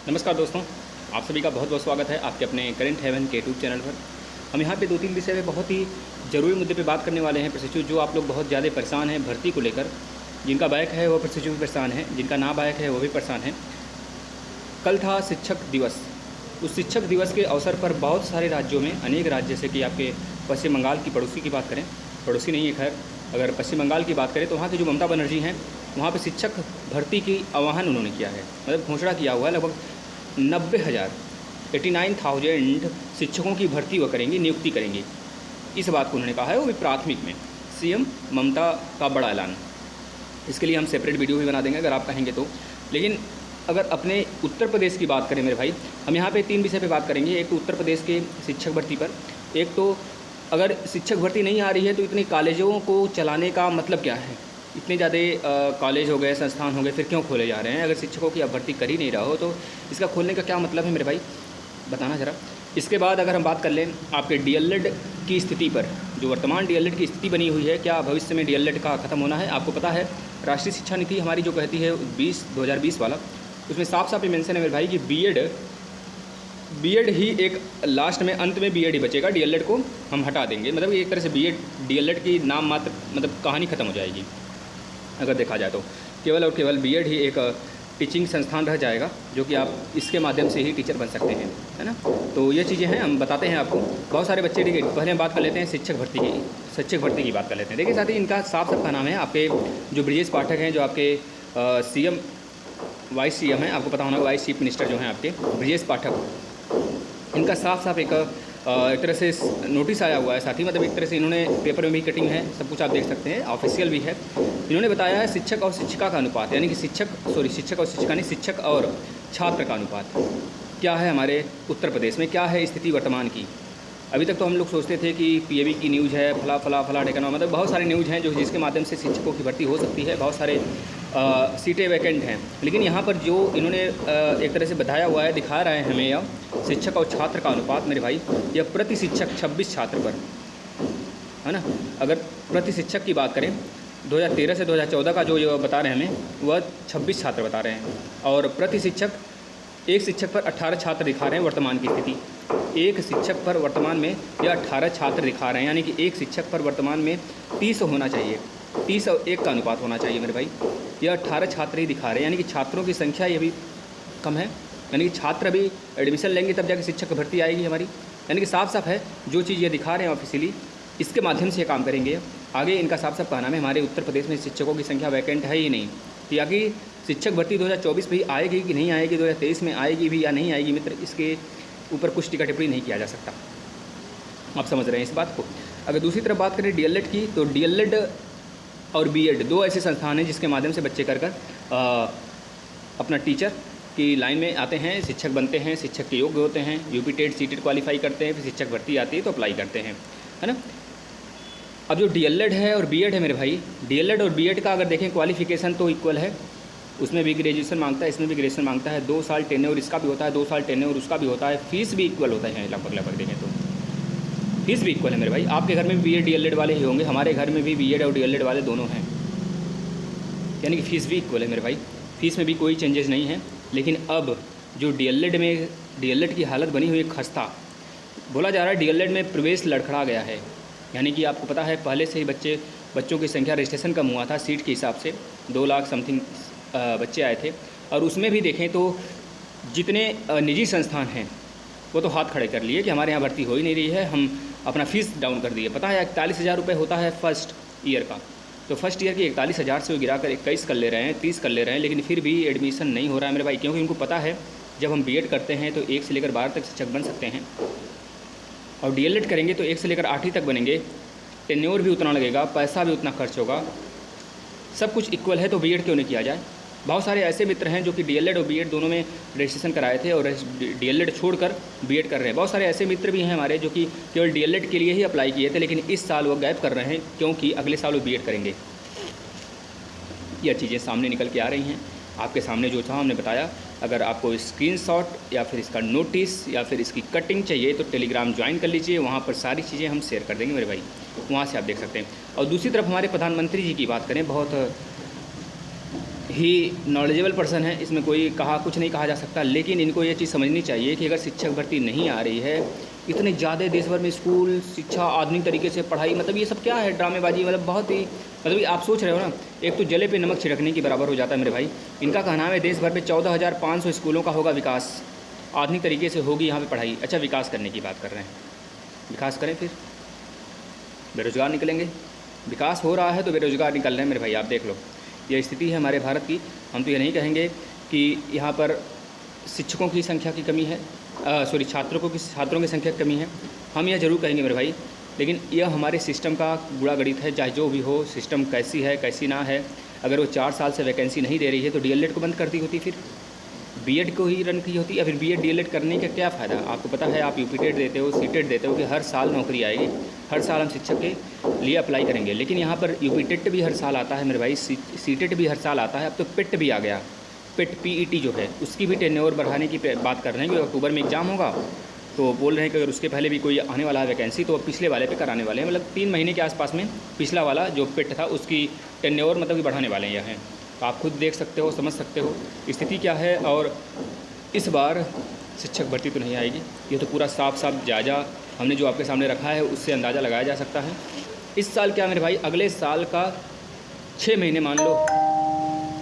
नमस्कार दोस्तों, आप सभी का बहुत बहुत स्वागत है आपके अपने करेंट हेवन के यूट्यूब चैनल पर। हम यहाँ पे 2-3 विषय पे बहुत ही ज़रूरी मुद्दे पे बात करने वाले हैं। प्रशिक्षु जो आप लोग बहुत ज़्यादा परेशान हैं भर्ती को लेकर, जिनका बायक है वो प्रशिक्षु भी परेशान है, जिनका ना बायक है वो भी परेशान है। कल था शिक्षक दिवस। उस शिक्षक दिवस के अवसर पर बहुत सारे राज्यों में, अनेक राज्य जैसे कि आपके पश्चिम बंगाल की पड़ोसी की बात करें, पड़ोसी नहीं है खैर, अगर पश्चिम बंगाल की बात करें तो वहाँ की जो ममता बनर्जी हैं, वहाँ पे शिक्षक भर्ती की आह्वान उन्होंने किया है, मतलब घोषणा किया हुआ है। लगभग 90,000 89,000 शिक्षकों की भर्ती वो करेंगी, नियुक्ति करेंगी। इस बात को उन्होंने कहा है, वो भी प्राथमिक में। सीएम ममता का बड़ा ऐलान। इसके लिए हम सेपरेट वीडियो भी बना देंगे अगर आप कहेंगे तो। लेकिन अगर अपने उत्तर प्रदेश की बात करें मेरे भाई, हम यहाँ पे 3 विषय पे बात करेंगे। एक तो उत्तर प्रदेश के शिक्षक भर्ती पर, एक तो अगर शिक्षक भर्ती नहीं आ रही है तो इतनी कॉलेजों को चलाने का मतलब क्या है। इतने ज़्यादा कॉलेज हो गए, संस्थान हो गए, फिर क्यों खोले जा रहे हैं। अगर शिक्षकों की आप भर्ती कर ही नहीं रहा हो तो इसका खोलने का क्या मतलब है मेरे भाई, बताना ज़रा। इसके बाद अगर हम बात कर लें आपके डीएलएड की स्थिति पर, जो वर्तमान डीएलएड की स्थिति बनी हुई है, क्या भविष्य में डीएलएड का ख़त्म होना है। आपको पता है राष्ट्रीय शिक्षा नीति हमारी जो कहती है 2020 वाला, उसमें साफ साफ ये मेंशन है मेरे भाई कि बीएड ही एक लास्ट में, अंत में बीएड ही बचेगा, डीएलएड को हम हटा देंगे। मतलब एक तरह से बीएड डीएलएड की नाम मात्र, मतलब कहानी ख़त्म हो जाएगी अगर देखा जाए तो। केवल और केवल बीएड ही एक टीचिंग संस्थान रह जाएगा, जो कि आप इसके माध्यम से ही टीचर बन सकते हैं, है ना। तो ये चीज़ें हैं, हम बताते हैं आपको। बहुत सारे बच्चे, देखिए पहले हम बात कर लेते हैं शिक्षक भर्ती की बात कर लेते हैं। देखिए साथ ही इनका साफ साफ का नाम है, आपके जो ब्रजेश पाठक हैं, जो आपके सीएम वाइस सीएम हैं, आपको पता होना, वाइस चीफ मिनिस्टर जो हैं आपके ब्रजेश पाठक, इनका साफ साफ एक तरह से नोटिस आया हुआ है। साथ ही मतलब एक तरह से इन्होंने पेपर में भी कटिंग है, सब कुछ आप देख सकते हैं, ऑफिशियल भी है। इन्होंने बताया है शिक्षक और शिक्षिका का अनुपात, यानी कि शिक्षक और शिक्षिका नहीं, शिक्षक और छात्र का अनुपात क्या है हमारे उत्तर प्रदेश में, क्या है स्थिति वर्तमान की। अभी तक तो हम लोग सोचते थे कि पीएबी की न्यूज़ है, फला ढेकाना, मतलब बहुत सारे न्यूज़ हैं जो जिसके माध्यम से शिक्षकों की भर्ती हो सकती है, बहुत सारे सीटें वैकेंट हैं। लेकिन यहाँ पर जो इन्होंने एक तरह से बताया हुआ है, दिखा रहे हैं हमें, यह शिक्षक और छात्र का अनुपात मेरे भाई, यह प्रति शिक्षक 26 छात्र पर, है ना। अगर प्रति शिक्षक की बात करें 2013 से 2014 का जो बता रहे हैं हमें, वह 26 छात्र बता रहे हैं। और प्रति शिक्षक, एक शिक्षक पर 18 छात्र दिखा रहे हैं वर्तमान की स्थिति। एक शिक्षक पर वर्तमान में यह 18 छात्र दिखा रहे हैं, यानी कि एक शिक्षक पर वर्तमान में 30 होना चाहिए, 30 और 1 का अनुपात होना चाहिए मेरे भाई। यह 18 छात्र ही दिखा रहे हैं, यानी कि छात्रों की संख्या ये भी कम है, यानी कि छात्र भी एडमिशन लेंगे तब जाकर शिक्षक भर्ती आएगी हमारी। यानी कि साफ साफ है जो चीज़ ये दिखा रहे हैं ऑफिशियली, इसके माध्यम से ये काम करेंगे आगे। इनका साफ साफ कहना है हमारे उत्तर प्रदेश में शिक्षकों की संख्या वैकेंट है ही नहीं। तो आगे शिक्षक भर्ती 2024 में आएगी कि नहीं आएगी, 2023 में आएगी भी या नहीं आएगी मित्र, इसके ऊपर कुछ टिका टिप्पणी नहीं किया जा सकता। आप समझ रहे हैं इस बात को। अगर दूसरी तरफ बात करें डीएलएड की, तो डीएलएड और बीएड दो ऐसे संस्थान हैं जिसके माध्यम से बच्चे कर अपना टीचर की लाइन में आते हैं, शिक्षक बनते हैं, शिक्षक के योग्य होते हैं, यूपी टेट सीटेट क्वालिफाई करते हैं, फिर शिक्षक भर्ती आती है तो अप्लाई करते हैं, है ना। अब जो डीएलएड है और बीएड है मेरे भाई, डीएलएड और बीएड का अगर देखें क्वालिफिकेशन तो इक्वल है, उसमें भी ग्रेजुएशन मांगता है, इसमें भी ग्रेजुएशन मांगता है। 2 साल टेन्योर इसका भी होता है, 2 साल टेन्योर उसका भी होता है। फीस भी इक्वल होता है लगभग देखें तो, फीस भी इक्वल है मेरे भाई। आपके घर में भी बीएड डीएलएड वाले ही होंगे, हमारे घर में भी बीएड और डीएलएड वाले दोनों हैं, यानी कि फ़ीस भी इक्वल है मेरे भाई। फ़ीस में भी कोई चेंजेस नहीं है। लेकिन अब जो डीएलएड की हालत बनी हुई है खस्ता, बोला जा रहा है डीएलएड में प्रवेश लड़खड़ा गया है। यानी कि आपको पता है पहले से ही बच्चों की संख्या, रजिस्ट्रेशन कम हुआ था सीट के हिसाब से, 2 लाख समथिंग बच्चे आए थे। और उसमें भी देखें तो जितने निजी संस्थान हैं वो तो हाथ खड़े कर लिए कि हमारे यहाँ भर्ती हो ही नहीं रही है, हम अपना फ़ीस डाउन कर दिए। पता है 41,000 रुपये होता है फर्स्ट ईयर का, तो फर्स्ट ईयर की 41,000 से वो गिरा कर 21 कर ले रहे हैं, 30 कर ले रहे हैं, लेकिन फिर भी एडमिशन नहीं हो रहा है मेरे भाई। क्योंकि उनको पता है जब हम बीएड करते हैं तो 1 से लेकर 12 तक शिक्षक बन सकते हैं, और डीएलएड करेंगे तो 1 से लेकर 8वीं तक बनेंगे, टेन्योर भी उतना लगेगा, पैसा भी उतना खर्च होगा, सब कुछ इक्वल है, तो बीएड क्यों नहीं किया जाए। बहुत सारे ऐसे मित्र हैं जो कि डीएलएड और बीएड दोनों में रजिस्ट्रेशन कराए थे और डीएलएड छोड़कर बीएड कर रहे हैं। बहुत सारे ऐसे मित्र भी हैं हमारे जो कि केवल डीएलएड के लिए ही अप्लाई किए थे, लेकिन इस साल वो गैप कर रहे हैं क्योंकि अगले साल वो बीएड करेंगे। यह चीज़ें सामने निकल के आ रही हैं, आपके सामने जो था हमने बताया। अगर आपको स्क्रीनशॉट या फिर इसका नोटिस या फिर इसकी कटिंग चाहिए तो टेलीग्राम ज्वाइन कर लीजिए, वहाँ पर सारी चीज़ें हम शेयर कर देंगे मेरे भाई, वहाँ से आप देख सकते हैं। और दूसरी तरफ हमारे प्रधानमंत्री जी की बात करें, बहुत ही नॉलेजेबल पर्सन है, इसमें कोई कुछ नहीं कहा जा सकता। लेकिन इनको ये चीज़ समझनी चाहिए कि अगर शिक्षक भर्ती नहीं आ रही है, इतने ज़्यादा देश भर में स्कूल, शिक्षा, आधुनिक तरीके से पढ़ाई, मतलब ये सब क्या है, ड्रामेबाजी, मतलब बहुत ही, मतलब आप सोच रहे हो ना, एक तो जले पे नमक छिड़कने के बराबर हो जाता है मेरे भाई। इनका कहना है देश भर में 14,500 स्कूलों का होगा विकास, आधुनिक तरीके से होगी यहाँ पे पढ़ाई। अच्छा, विकास करने की बात कर रहे हैं, विकास करें फिर बेरोजगार निकलेंगे। विकास हो रहा है तो बेरोजगार निकल रहे हैं मेरे भाई, आप देख लो। ये स्थिति है हमारे भारत की। हम तो ये नहीं कहेंगे कि यहाँ पर शिक्षकों की संख्या की कमी है, छात्रों की संख्या की कमी है, हम यह ज़रूर कहेंगे मेरे भाई। लेकिन यह हमारे सिस्टम का गुड़ा गणित है, चाहे जो भी हो, सिस्टम कैसी है कैसी ना है। अगर वो 4 साल से वैकेंसी नहीं दे रही है तो डीएलएड को बंद कर दी होती, फिर बीएड को ही रन की होती, या फिर बीएड डीएलएड करने का क्या फ़ायदा। आपको पता है, आप यूपी टेट देते हो, सीटेट देते हो कि हर साल नौकरी आएगी, हर साल हम शिक्षक के लिए अप्लाई करेंगे। लेकिन यहाँ पर यूपी टेट भी हर साल आता है मेरे भाई, सीटेट भी हर साल आता है, अब तो पेट भी आ गया। पेट पीईटी जो है उसकी भी टेन्योर बढ़ाने की बात कर रहे हैं कि अक्टूबर में एग्ज़ाम होगा, तो बोल रहे हैं कि अगर उसके पहले भी कोई आने वाला है वैकेंसी तो पिछले वाले पे कराने वाले हैं। मतलब 3 महीने के आसपास में पिछला वाला जो पेट था उसकी टेन्योर मतलब कि बढ़ाने वाले हैं यह हैं। तो आप खुद देख सकते हो, समझ सकते हो स्थिति क्या है। और इस बार शिक्षक भर्ती तो नहीं आएगी, ये तो पूरा साफ जायज़ा हमने जो आपके सामने रखा है उससे अंदाज़ा लगाया जा सकता है। इस साल क्या मेरे भाई, अगले साल का 6 महीने मान लो,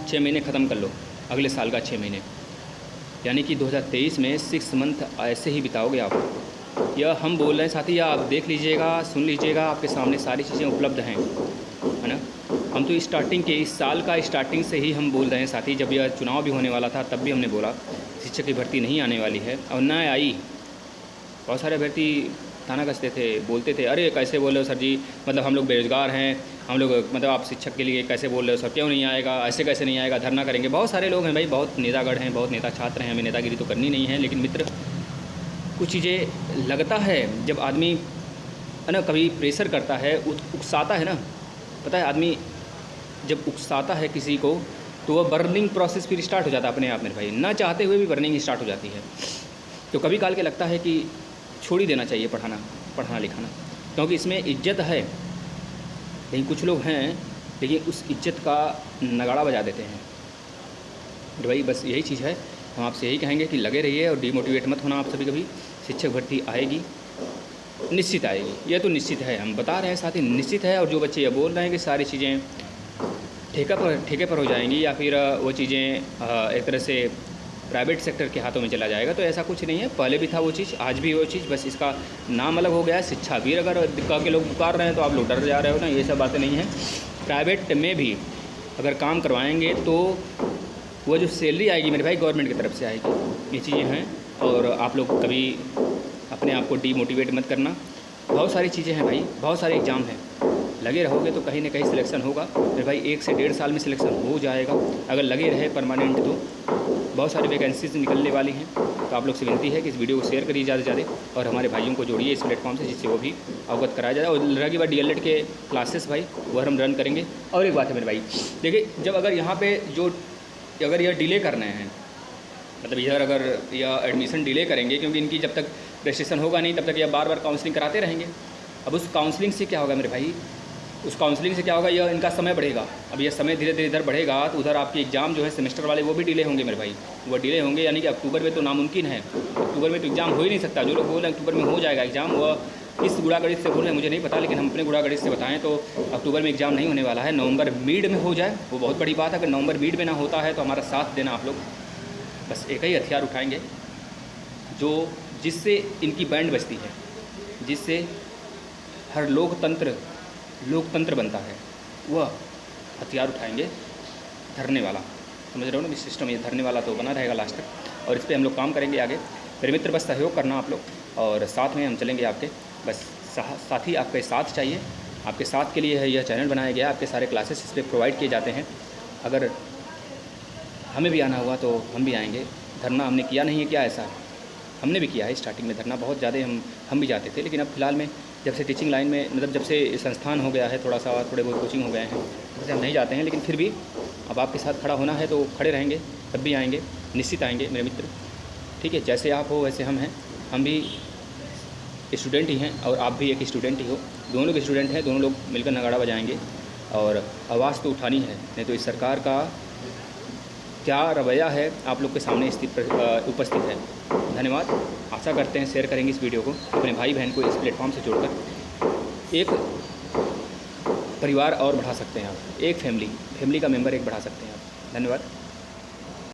6 महीने ख़त्म कर लो, अगले साल का 6 महीने, यानी कि 2023 में 6 मंथ ऐसे ही बिताओगे आप। यह हम बोल रहे हैं साथी, या आप देख लीजिएगा, सुन लीजिएगा, आपके सामने सारी चीज़ें उपलब्ध हैं, है ना। हम तो स्टार्टिंग के, इस साल का स्टार्टिंग से ही हम बोल रहे हैं साथी, जब यह चुनाव भी होने वाला था तब भी हमने बोला शिक्षक की भर्ती नहीं आने वाली है, और ना आई। बहुत सारे अभ्यर्थी थाना कसते थे, बोलते थे, अरे कैसे बोल रहे हो सर जी, मतलब हम लोग बेरोजगार हैं, हम लोग मतलब आप शिक्षक के लिए कैसे बोल रहे हो सर, क्यों नहीं आएगा, ऐसे कैसे नहीं आएगा, धरना करेंगे। बहुत सारे लोग हैं भाई, बहुत नेतागढ़ हैं, बहुत नेता छात्र हैं, हमें नेतागिरी तो करनी नहीं है। लेकिन मित्र, कुछ चीज़ें लगता है जब आदमी है ना कभी प्रेशर करता है, उकसाता है ना, पता है आदमी जब उकसाता है किसी को तो वह बर्निंग प्रोसेस फिर स्टार्ट हो जाता है अपने आप मेरे भाई, ना चाहते हुए भी बर्निंग स्टार्ट हो जाती है। तो कभी काल के लगता है कि छोड़ ही देना चाहिए पढ़ाना लिखाना, क्योंकि इसमें इज्जत है। लेकिन कुछ लोग हैं लेकिन उस इज्जत का नगाड़ा बजा देते हैं। तो भाई बस यही चीज़ है, हम आपसे यही कहेंगे कि लगे रहिए और डीमोटिवेट मत होना आप सभी कभी। शिक्षक भर्ती आएगी, निश्चित आएगी, यह तो निश्चित है, हम बता रहे हैं साथ ही निश्चित है। और जो बच्चे ये बोल रहे हैं कि सारी चीज़ें ठेके पर हो जाएंगी या फिर वो चीज़ें एक तरह से प्राइवेट सेक्टर के हाथों में चला जाएगा, तो ऐसा कुछ नहीं है। पहले भी था वो चीज़, आज भी वो चीज़, बस इसका नाम अलग हो गया है शिक्षावीर। अगर कह के लोग पुकार रहे हैं तो आप लोग डर जा रहे हो ना, ये सब बातें नहीं हैं। प्राइवेट में भी अगर काम करवाएंगे तो वो जो सैलरी आएगी मेरे भाई गवर्नमेंट की तरफ से आएगी, ये चीज़ें हैं। और आप लोग कभी अपने आप को डीमोटिवेट मत करना, बहुत सारी चीज़ें हैं भाई, बहुत सारे एग्ज़ाम हैं, लगे रहोगे तो कहीं ना कहीं सिलेक्शन होगा मेरे भाई। 1 से 1.5 साल में सिलेक्शन हो जाएगा अगर लगे रहे परमानेंट। तो बहुत सारी वैकेंसीज निकलने वाली हैं, तो आप लोग से विनती है कि इस वीडियो को शेयर करिए ज़्यादा से ज़्यादा, और हमारे भाइयों को जोड़िए इस प्लेटफॉर्म से, जिससे वो भी अवगत कराया जाए। और रही बात डीएलएड के क्लासेस भाई, वो हम रन करेंगे। और एक बात है मेरे भाई, देखिए जब अगर यहाँ पर अगर यह डिले करना है, मतलब इधर अगर यह एडमिशन डिले करेंगे, क्योंकि इनकी जब तक रजिस्ट्रेशन होगा नहीं तब तक यह बार काउंसलिंग कराते रहेंगे। अब उस काउंसलिंग से क्या होगा मेरे भाई, उस काउंसलिंग से क्या होगा, यह इनका समय बढ़ेगा। अब यह समय धीरे धीरे इधर बढ़ेगा तो उधर आपके एग्ज़ाम जो है सेमेस्टर वाले वो भी डिले होंगे मेरे भाई, वो डिले होंगे। यानी कि अक्टूबर में तो नामुमकिन है, अक्टूबर में तो एग्ज़ाम हो ही नहीं सकता। जो लोग बोल रहे हैं अक्टूबर में हो जाएगा एग्ज़ाम, वह किस गुड़ा गणित से बोल रहे हैं मुझे नहीं पता, लेकिन हम अपने गुड़ा गणित से बताएं तो अक्टूबर में एग्ज़ाम नहीं होने वाला है, नवंबर मिड में हो जाए वो बहुत बड़ी बात है। अगर नवंबर मिड में ना होता है तो हमारा साथ देना आप लोग, बस एक ही हथियार उठाएंगे जिससे इनकी बैंड बजती है, जिससे हर लोकतंत्र बनता है, वह हथियार उठाएंगे धरने वाला। समझ रहे हो ना, सिस्टम ये धरने वाला तो बना रहेगा लास्ट तक, और इस पर हम लोग काम करेंगे आगे। मेरे मित्र बस सहयोग करना आप लोग, और साथ में हम चलेंगे आपके, बस साथी आपके साथ चाहिए। आपके साथ के लिए है यह चैनल बनाया गया, आपके सारे क्लासेस इस पर प्रोवाइड किए जाते हैं। अगर हमें भी आना हुआ तो हम भी आएंगे। धरना हमने किया नहीं है क्या, ऐसा हमने भी किया है स्टार्टिंग में धरना, बहुत ज़्यादा हम भी जाते थे। लेकिन अब फिलहाल में जब से टीचिंग लाइन में, मतलब जब से संस्थान हो गया है, थोड़े बहुत कोचिंग हो गए हैं, वैसे हम नहीं जाते हैं। लेकिन फिर भी अब आपके साथ खड़ा होना है तो खड़े रहेंगे, तब भी आएंगे, निश्चित आएंगे मेरे मित्र। ठीक है, जैसे आप हो वैसे हम हैं, हम भी स्टूडेंट ही हैं और आप भी एक स्टूडेंट ही हो, दोनों लोग स्टूडेंट हैं, दोनों लोग मिलकर नगाड़ा बजाएंगे और आवाज़ तो उठानी है, नहीं तो इस सरकार का क्या रवैया है आप लोग के सामने उपस्थित है। धन्यवाद। आशा करते हैं शेयर करेंगे इस वीडियो को, अपने भाई बहन को इस प्लेटफॉर्म से जोड़कर एक परिवार और बढ़ा सकते हैं आप, एक फैमिली का मेंबर एक बढ़ा सकते हैं आप। धन्यवाद।